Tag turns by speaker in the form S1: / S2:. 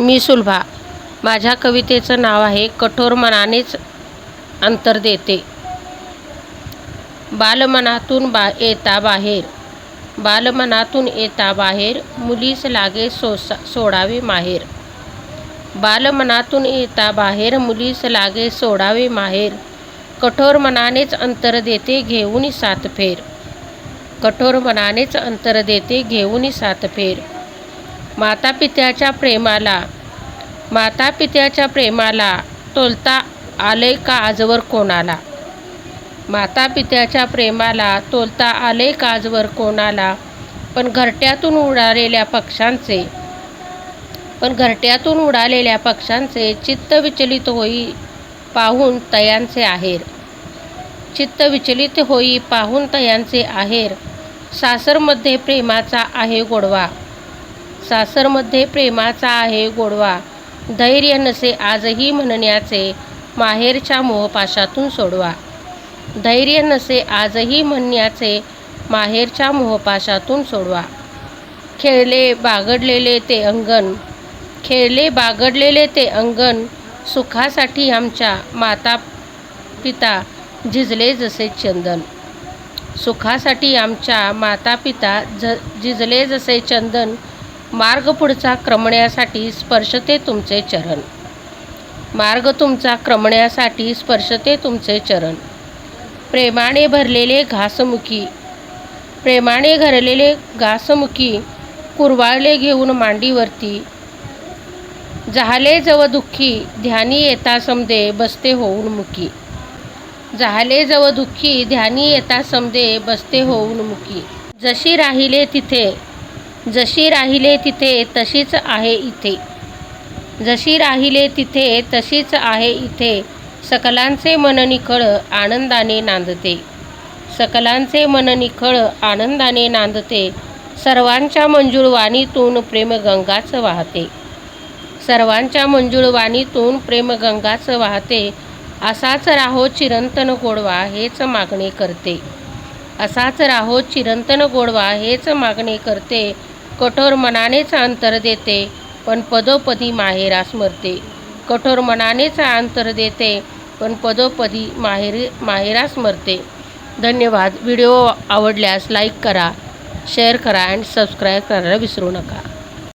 S1: मी सुलभा. माझ्या कवितेचं नाव आहे कठोर मनानेच अंतर देते. बालमनातून येता बाहेर, बालमनातून येता बाहेर, मुलीस लागे सोडावे माहेर. बालमनातून येता बाहेर, मुलीस लागे सोडावे माहेर. कठोर मनानेच अंतर देते घेऊन सात फेर. कठोर मनानेच अंतर देते घेऊन सात फेर. मातापित्याच्या प्रेमाला तोलता आलंय का आजवर कोणाला. मातापित्याच्या प्रेमाला तोलता आलंय का आजवर कोणाला. पण घरट्यातून उडालेल्या पक्ष्यांचे चित्त विचलित होई पाहून तयांचे आहेर. चित्त विचलित होई पाहून तयांचे आहेर. सासरमध्ये प्रेमाचा आहे गोडवा, सासरमध्ये प्रेमाचा आहे गोडवा. धैर्य नसे आजही म्हणण्याचे, माहेरच्या मोहपाशातून सोडवा. धैर्य नसे आजही म्हणण्याचे, माहेरच्या मोहपाशातून सोडवा. खेळले बागडलेले ते अंगण, सुखासाठी आमच्या माता पिता झिजले जसे चंदन. सुखासाठी आमच्या माता पिता झिजले जसे चंदन. मार्ग पुढचा क्रमण्यासाठी स्पर्शते तुमचे चरण. मार्ग तुमचा क्रमण्यासाठी स्पर्शते तुमचे चरण. प्रेमाने भरलेले घासमुखी कुरवाळले घेऊन मांडीवरती. जाहले जव दुःखी ध्यानी येता समदे बसते होऊन मुकी. जाहले जव दुःखी ध्यानी येता समदे बसते होऊन मुकी. जशी राहिले तिथे तशीच आहे इथे. जशी राहिले तिथे तशीच आहे इथे. सकलांचे मन निखळ आनंदाने नांदते. सकलांचे मन निखळ आनंदाने नांदते. सर्वांच्या मंजुळ वाणीतून प्रेमगंगाच वाहते. सर्वांच्या मंजुळ वाणीतून प्रेमगंगाच वाहते. असाच राहो चिरंतन गोडवा हेच मागणे करते. असाच राहो चिरंतन गोडवा हेच मागणे करते. कठोर मनानेच अंतर देते पण पदोपदी माहेरास मरते. कठोर मनानेच अंतर देते पण पदोपदी माहेरास मरते. धन्यवाद. व्हिडिओ आवडल्यास लाईक करा, शेअर करा आणि सबस्क्राईब करायला विसरू नका.